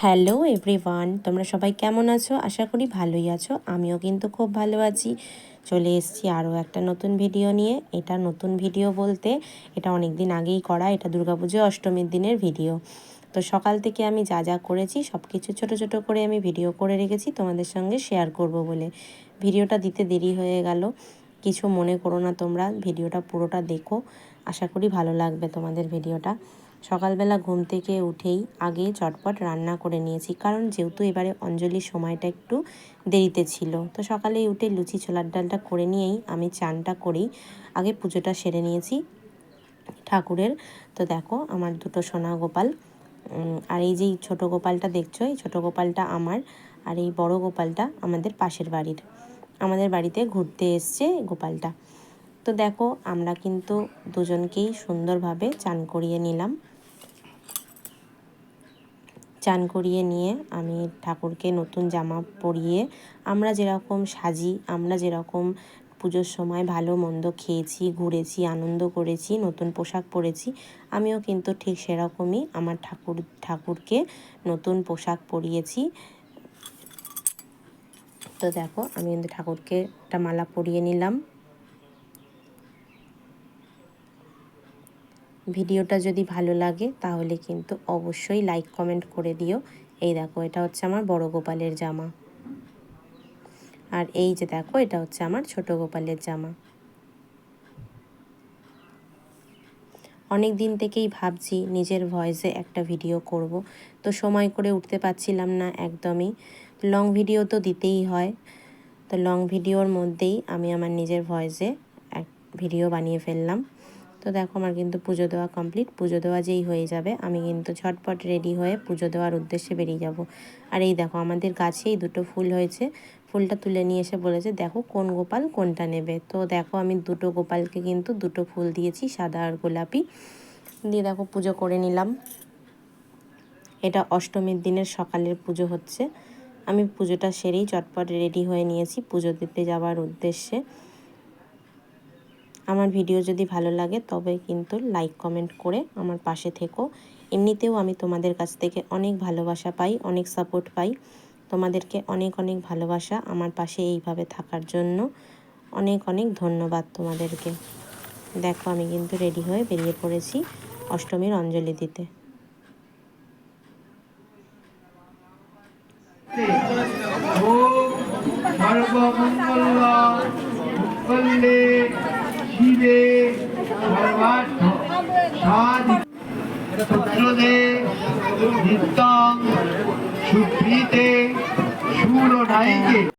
Hello everyone, তোমরা সবাই কেমন আছো? আশা করি ভালোই আছো। আমিও কিন্তু খুব ভালো আছি। চলে এসেছি আরও একটা নতুন ভিডিও নিয়ে। এটা নতুন ভিডিও বলতে এটা অনেক দিন আগেই করা, এটা দুর্গাপুজো অষ্টমীর দিনের ভিডিও। তো সকাল থেকে আমি যা যা করেছি সব কিছু ছোটো ছোটো করে আমি ভিডিও করে রেখেছি তোমাদের সঙ্গে শেয়ার করব বলে। ভিডিওটা দিতে দেরি হয়ে গেল, কিছু মনে করো না তোমরা, ভিডিওটা পুরোটা দেখো, আশা করি ভালো লাগবে তোমাদের ভিডিওটা। সকালবেলা ঘুম থেকে উঠেই আগে চটপট রান্না করে নিয়েছি, কারণ যেহেতু এবারে অঞ্জলির সময়টা একটু দেরিতে ছিল। তো সকালেই উঠে লুচি ছোলার ডালটা করে নিয়েই আমি চানটা করেই আগে পুজোটা সেরে নিয়েছি ঠাকুরের। তো দেখো আমার দুটো সোনা গোপাল, আর এই যে ছোটো গোপালটা দেখছো, এই ছোটো গোপালটা আমার, আর এই বড় গোপালটা আমাদের পাশের বাড়ির। আমাদের বাড়িতে ঘুরতে এসছে গোপালটা। তো দেখো আমরা কিন্তু দুজনকেই সুন্দরভাবে চান করিয়ে নিলাম। চান করিয়ে নিয়ে আমি ঠাকুরকে নতুন জামা পরিয়ে, আমরা যেরকম সাজি, আমরা যেরকম পুজোর সময় ভালো মন্দ খেয়েছি, ঘুরেছি, আনন্দ করেছি, নতুন পোশাক পরেছি, আমিও কিন্তু ঠিক সেরকমই আমার ঠাকুরকে নতুন পোশাক পরিয়েছি। তো দেখো আমি কিন্তু ঠাকুরকে একটা মালা পরিয়ে নিলাম। ভিডিওটা যদি ভালো লাগে তাহলে কিন্তু অবশ্যই লাইক কমেন্ট করে দিও। এই দেখো এটা হচ্ছে আমার বড় গোপালের জামা, আর এই যে দেখো এটা হচ্ছে আমার ছোট গোপালের জামা। অনেক দিন থেকেই ভাবছি নিজের ভয়েসে একটা ভিডিও করব, তো সময় করে উঠতে পারছিলাম না একদমই। লং ভিডিও তো দিতেই হয়, তো লং ভিডিওর মধ্যেই আমি আমার নিজের ভয়েসে এক ভিডিও বানিয়ে ফেললাম। তো দেখো আমার কিন্তু পুজো দেওয়া কমপ্লিট। পুজো দেওয়া যেই হয়ে যাবে আমি কিন্তু ঝটপট রেডি হয়ে পুজো দেওয়ার উদ্দেশ্যে বেরিয়ে যাব। আর এই দেখো আমাদের গাছেই দুটো ফুল হয়েছে, ফুলটা তুলে নিয়ে এসে বলেছে দেখো কোন গোপাল কোনটা নেবে। তো দেখো আমি দুটো গোপালকে কিন্তু দুটো ফুল দিয়েছি, সাদা আর গোলাপি দিয়ে। দেখো পুজো করে নিলাম। এটা অষ্টমীর দিনের সকালের পুজো হচ্ছে। আমি পুজোটা সেরেই চটপট রেডি হয়ে নিয়েছি পুজো দিতে যাওয়ার উদ্দেশ্যে। আমার ভিডিও যদি ভালো লাগে তবে কিন্তু লাইক কমেন্ট করে আমার পাশে থেকো। এমনিতেও আমি তোমাদের কাছ থেকে অনেক ভালোবাসা পাই, অনেক সাপোর্ট পাই। তোমাদেরকে অনেক অনেক ভালোবাসা আমার পাশে এইভাবে থাকার জন্য। অনেক অনেক ধন্যবাদ তোমাদেরকে। দেখো আমি কিন্তু রেডি হয়ে বেরিয়ে পড়েছি অষ্টমীর অঞ্জলি দিতে। নিত্যং সুপ্রীতে সুর নাইকে।